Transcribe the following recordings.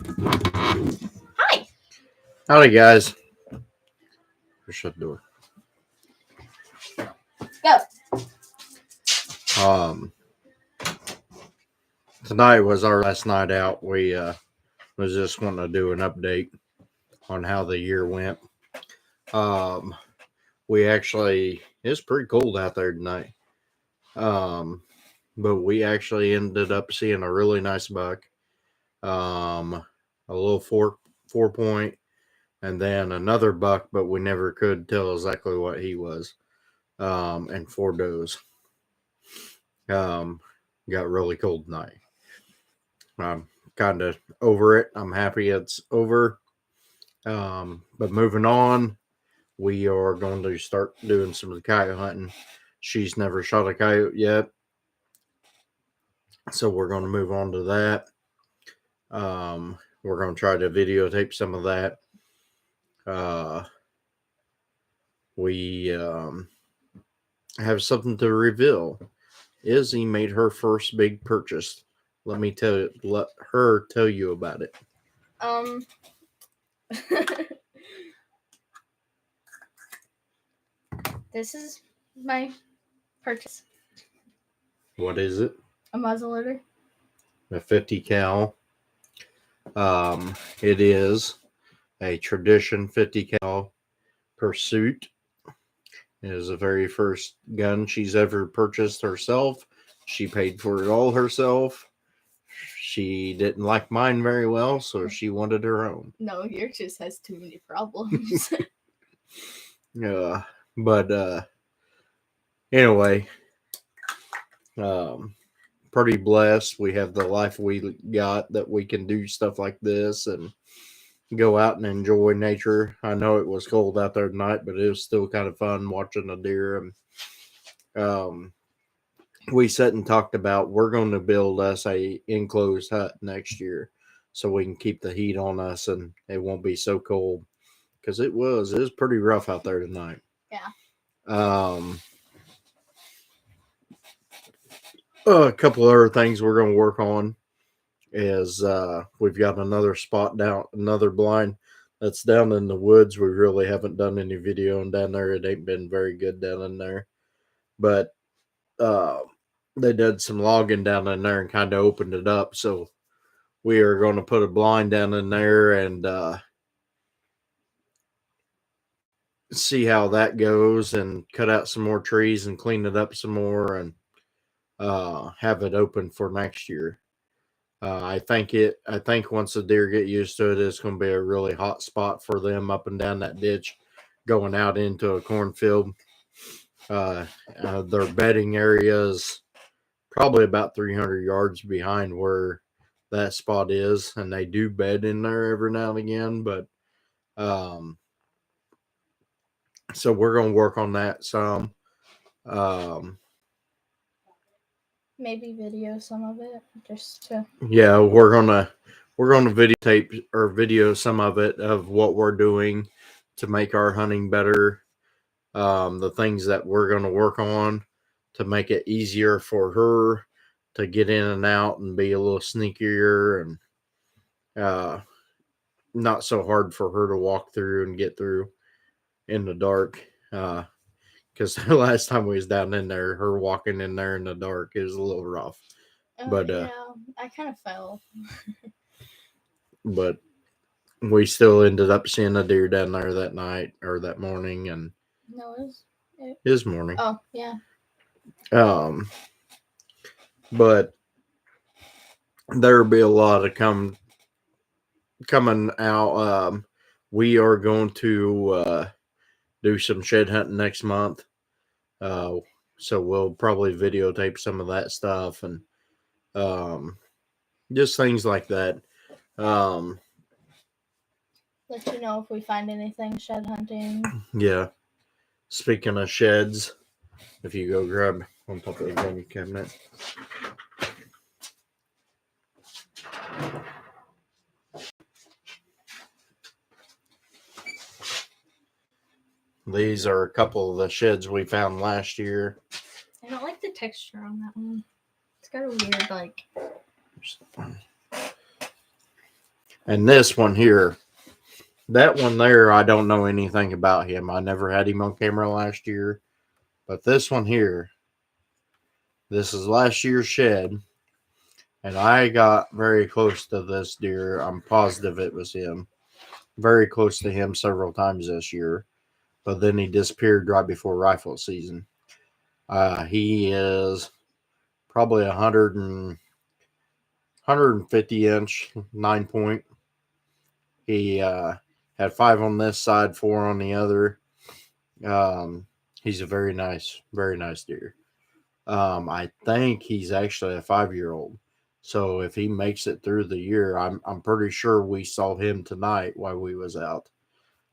Hi. Howdy, guys. Shut the door. Go. Tonight was our last night out. We was just wanting to do an update on how the year went. We actually it's pretty cold out there tonight. But we actually ended up seeing a really nice buck. A little four point, and then another buck, but we never could tell exactly what he was. And 4 does. Got really cold tonight. I'm kind of over it. I'm happy it's over. But moving on, we are going to start doing some of the coyote hunting. She's never shot a coyote yet, so we're going to move on to that. We're going to try to videotape some of that. We have something to reveal. Izzy made her first big purchase. Let her tell you about it. This is my purchase. What is it? A muzzleloader. A 50 cal. It is a Tradition 50 cal Pursuit. It is the very first gun she's ever purchased herself. She paid for it all herself. She didn't like mine very well, so she wanted her own. No, yours just has too many problems. But anyway, pretty blessed. We have the life we got that we can do stuff like this and go out and enjoy nature. I know it was cold out there tonight, but it was still kind of fun watching the deer. And we sat and talked about we're going to build us a enclosed hut next year so we can keep the heat on us and it won't be so cold, because it was pretty rough out there tonight. Yeah. A couple other things we're going to work on is we've got another blind that's down in the woods. We really haven't done any video down there. It ain't been very good down in there, but they did some logging down in there and kind of opened it up, so we are going to put a blind down in there and see how that goes, and cut out some more trees and clean it up some more, and have it open for next year. I think once the deer get used to it, it's going to be a really hot spot for them up and down that ditch, going out into a cornfield. Their bedding area is probably about 300 yards behind where that spot is, and they do bed in there every now and again. But so we're going to work on that some. Maybe video some of it just to. Yeah, we're gonna videotape or video some of it of what we're doing to make our hunting better. The things that we're going to work on to make it easier for her to get in and out and be a little sneakier, and not so hard for her to walk through and get through in the dark. Because the last time we was down in there, her walking in there in the dark is a little rough. But yeah, I kind of fell. But we still ended up seeing a deer down there that night or that morning, and no, it was morning. Oh yeah. But there'll be a lot of coming out. We are going to do some shed hunting next month. So we'll probably videotape some of that stuff, and just things like that. Let you know if we find anything shed hunting. Yeah. Speaking of sheds, if you go grab on top of the gun cabinet. These are a couple of the sheds we found last year. I don't like the texture on that one. It's got a weird, like... And this one here, that one there, I don't know anything about him. I never had him on camera last year. But this one here, this is last year's shed. And I got very close to this deer. I'm positive it was him. Very close to him several times this year. But then he disappeared right before rifle season. He is probably 150 inch 9-point. He had 5 on this side, 4 on the other. He's a very nice deer. I think he's actually a 5-year-old. So if he makes it through the year, I'm pretty sure we saw him tonight while we was out.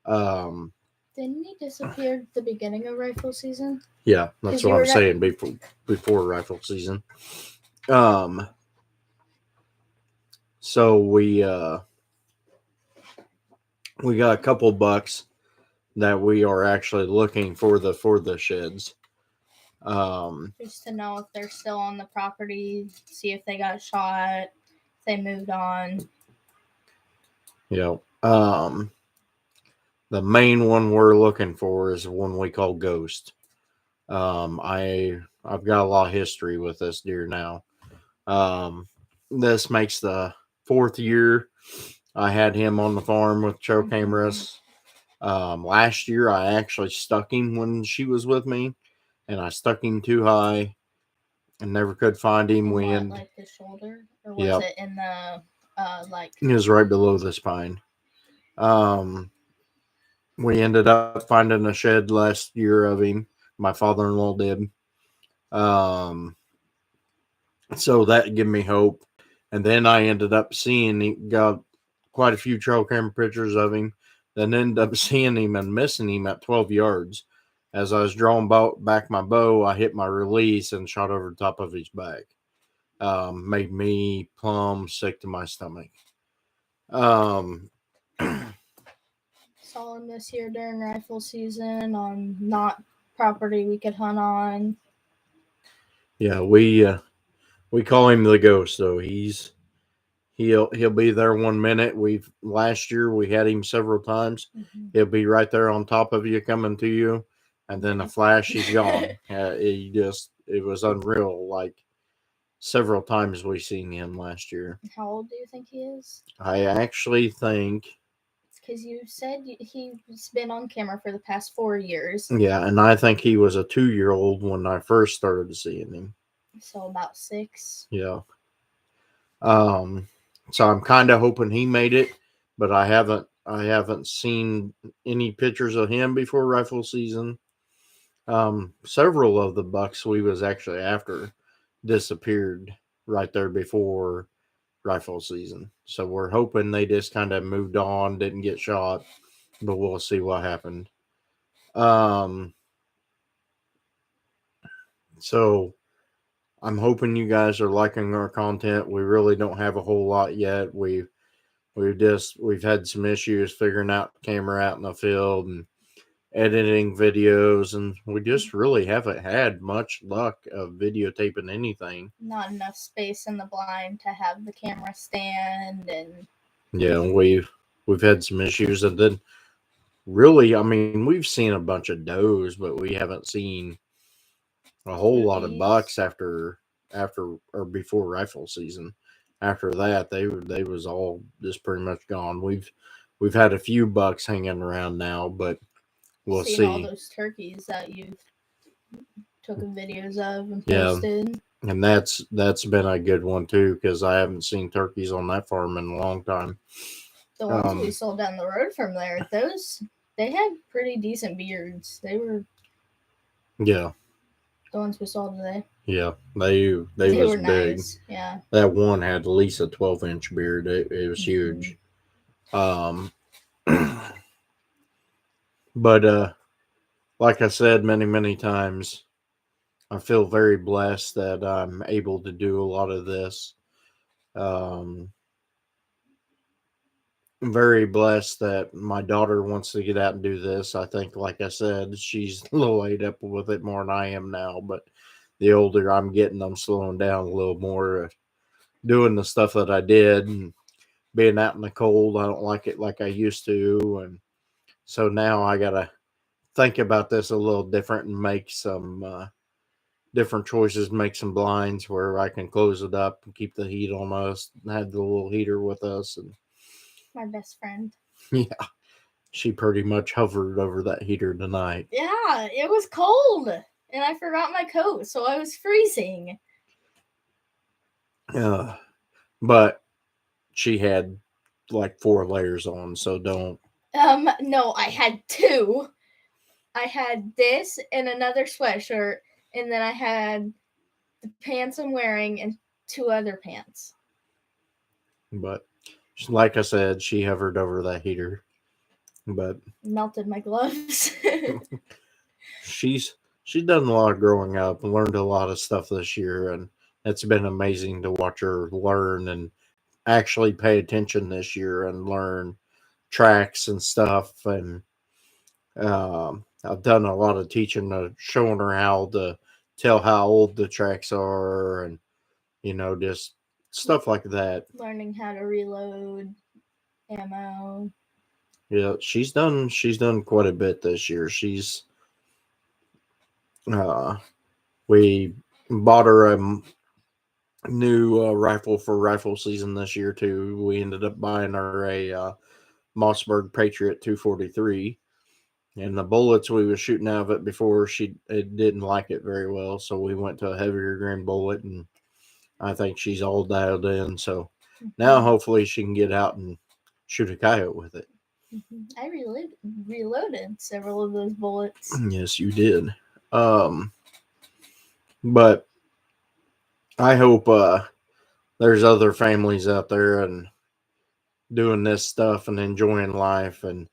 Didn't he disappear at the beginning of rifle season? Yeah, that's what I'm saying. Before rifle season. So we got a couple bucks that we are actually looking for the sheds. Just to know if they're still on the property, see if they got shot, if they moved on. The main one we're looking for is the one we call Ghost. I've got a lot of history with this deer now. This makes the 4th year I had him on the farm with trail cameras. Last year I actually stuck him when she was with me, and I stuck him too high and never could find him. Like the shoulder, or was it in the like? It was right below the spine. We ended up finding a shed last year of him. My father-in-law did. So that gave me hope. And then I ended up seeing he got quite a few trail camera pictures of him. Then ended up seeing him and missing him at 12 yards. As I was drawing back my bow, I hit my release and shot over the top of his back. Made me plumb sick to my stomach. Saw him this year during rifle season on not property we could hunt on. Yeah, we call him the Ghost though. He'll be there 1 minute. Last year we had him several times. Mm-hmm. He'll be right there on top of you, coming to you, and then a flash, he's gone. It was unreal. Like several times we seen him last year. How old do you think he is? I actually think, because you said he's been on camera for the past 4 years. Yeah, and I think he was a 2-year-old when I first started seeing him. So about 6. Yeah. So I'm kind of hoping he made it, but I haven't seen any pictures of him before rifle season. Several of the bucks we was actually after disappeared right there before rifle season. So we're hoping they just kind of moved on, didn't get shot, but we'll see what happened. So I'm hoping you guys are liking our content. We really don't have a whole lot yet. We've had some issues figuring out the camera out in the field and editing videos, and we just really haven't had much luck of videotaping anything. Not enough space in the blind to have the camera stand, and yeah, we've had some issues. And then really, I mean, we've seen a bunch of does, but we haven't seen a whole lot of bucks after or before rifle season. After that, they was all just pretty much gone. We've had a few bucks hanging around now, but we'll see. All those turkeys that you took videos of and posted. Yeah, and that's been a good one too, because I haven't seen turkeys on that farm in a long time. The ones we sold down the road from there, they had pretty decent beards. They were. Yeah. The ones we saw today. Yeah, they was big. Nice. Yeah. That one had at least a 12-inch beard. It was huge. But like I said many times, I feel very blessed that I'm able to do a lot of this. I'm very blessed that my daughter wants to get out and do this. I think, like I said, she's a little laid up with it more than I am now, but the older I'm getting, I'm slowing down a little more, doing the stuff that I did and being out in the cold. I don't like it like I used to. And so now I got to think about this a little different and make some different choices, make some blinds where I can close it up and keep the heat on us, and have the little heater with us. And My best friend. yeah, she pretty much hovered over that heater tonight. Yeah, it was cold. And I forgot my coat, so I was freezing. But she had like 4 layers on, so don't. No, I had 2. I had this and another sweatshirt, and then I had the pants I'm wearing and 2 other pants. But like I said, she hovered over that heater. But melted my gloves. she's done a lot of growing up and learned a lot of stuff this year, and it's been amazing to watch her learn and actually pay attention this year and learn tracks and stuff. And I've done a lot of teaching, showing her how to tell how old the tracks are, and just stuff like that. Learning how to reload ammo. Yeah, she's done quite a bit this year. We bought her a new rifle for rifle season this year too. We ended up buying her a Mossberg Patriot 243, and the bullets we was shooting out of it before, it didn't like it very well, so we went to a heavier grain bullet, and I think she's all dialed in. So now hopefully she can get out and shoot a coyote with it. I reloaded several of those bullets. Yes, you did. But I hope there's other families out there and doing this stuff and enjoying life and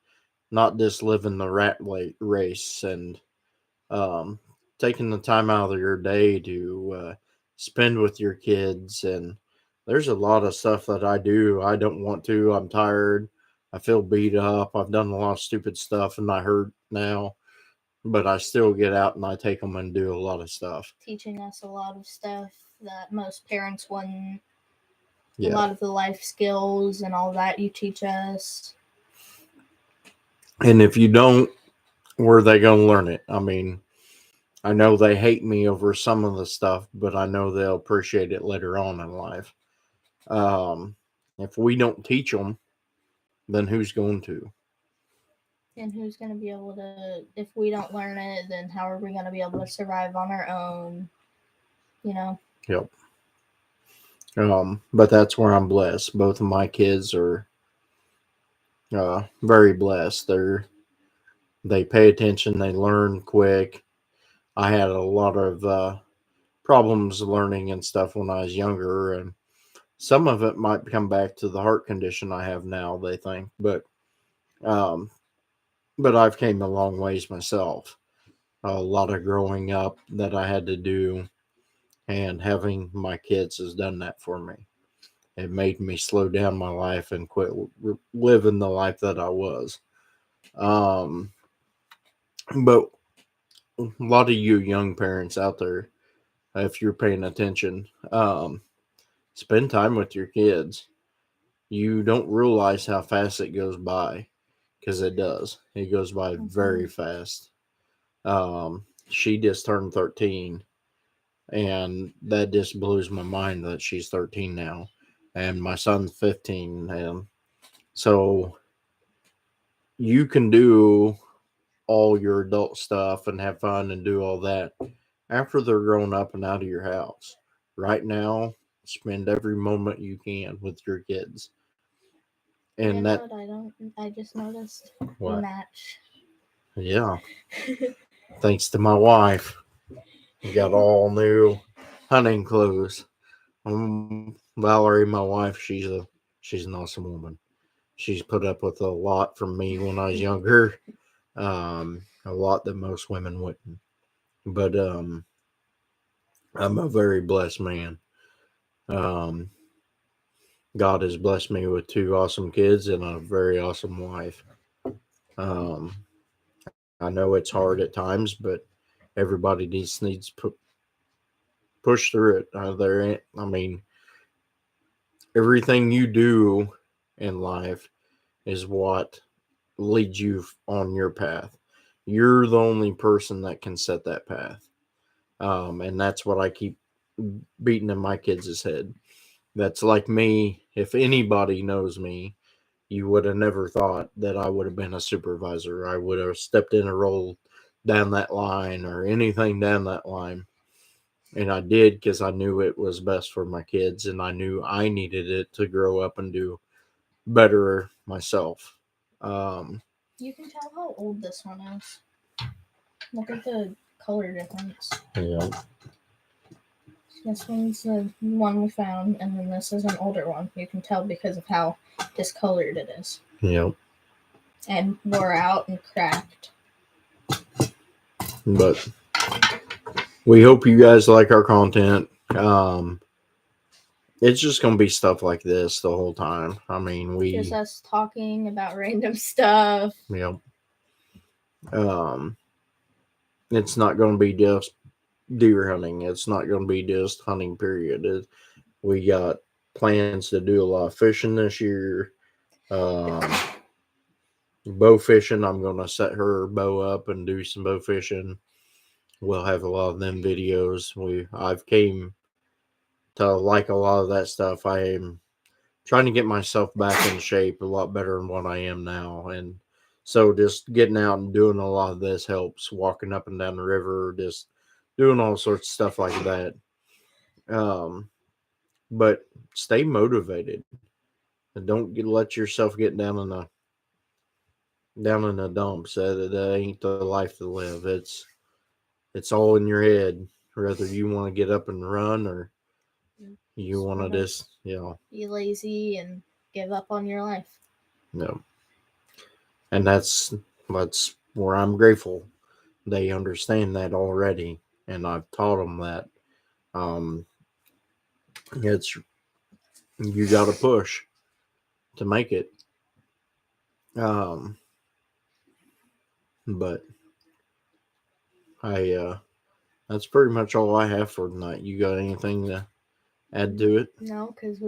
not just living the rat race, and taking the time out of your day to spend with your kids. And there's a lot of stuff that I do. I don't want to. I'm tired. I feel beat up. I've done a lot of stupid stuff and I hurt now, but I still get out and I take them and do a lot of stuff. Teaching us a lot of stuff that most parents wouldn't. Yeah. A lot of the life skills and all that you teach us. And if you don't, where are they going to learn it? I mean, I know they hate me over some of the stuff, but I know they'll appreciate it later on in life. If we don't teach them, then who's going to? And who's going to be able to, if we don't learn it, then how are we going to be able to survive on our own? Yep. But that's where I'm blessed. Both of my kids are very blessed. They pay attention. They learn quick. I had a lot of problems learning and stuff when I was younger, and some of it might come back to the heart condition I have now, they think. But I've came a long ways myself. A lot of growing up that I had to do, and having my kids has done that for me. It made me slow down my life and quit living the life that I was. But a lot of you young parents out there, if you're paying attention, spend time with your kids. You don't realize how fast it goes by, because it does. It goes by very fast. She just turned 13, and that just blows my mind that she's 13 now, and my son's 15. And so you can do all your adult stuff and have fun and do all that after they're grown up and out of your house. Right now, spend every moment you can with your kids. And what I just noticed? What? We match. Yeah. Thanks to my wife. We got all new hunting clothes. Valerie, my wife, she's an awesome woman. She's put up with a lot from me when I was younger. A lot that most women wouldn't. But I'm a very blessed man. God has blessed me with 2 awesome kids and a very awesome wife. I know it's hard at times, but everybody needs push through it. I mean, everything you do in life is what leads you on your path. You're the only person that can set that path. And that's what I keep beating in my kids' head. That's like me. If anybody knows me, you would have never thought that I would have been a supervisor. I would have stepped in a role down that line or anything down that line. And I did because I knew it was best for my kids and I knew I needed it to grow up and do better myself. You can tell how old this one is. Look at the color difference. Yeah. This one's the one we found, and then this is an older one. You can tell because of how discolored it is. Yeah. And wore out and cracked. But we hope you guys like our content. It's just gonna be stuff like this the whole time. I mean, Just us talking about random stuff. Yep. It's not gonna be just deer hunting. It's not gonna be just hunting. Period. We got plans to do a lot of fishing this year. Bow fishing. I'm gonna set her bow up and do some bow fishing. We'll have a lot of them videos. I've came to like a lot of that stuff. I am trying to get myself back in shape a lot better than what I am now. And so just getting out and doing a lot of this helps. Walking up and down the river, just doing all sorts of stuff like that. But stay motivated and don't let yourself get down in the dumps. That ain't the life to live. It's all in your head. Whether you want to get up and run or you want to just, be lazy and give up on your life. No. And that's where I'm grateful. They understand that already, and I've taught them that. It's you got to push to make it. But that's pretty much all I have for tonight. You got anything to add to it? No, because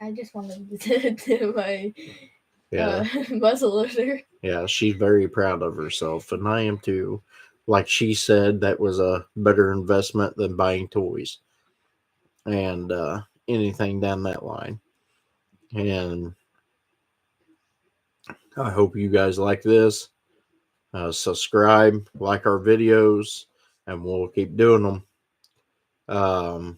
I just wanted to do my muzzle loader. Yeah, she's very proud of herself, and I am too. Like she said, that was a better investment than buying toys and anything down that line. And I hope you guys like this. Subscribe, like our videos, and we'll keep doing them.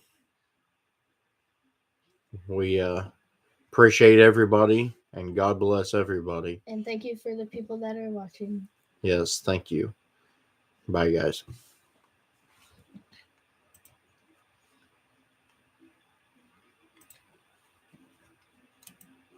We appreciate everybody, and God bless everybody. And thank you for the people that are watching. Yes, thank you. Bye, guys.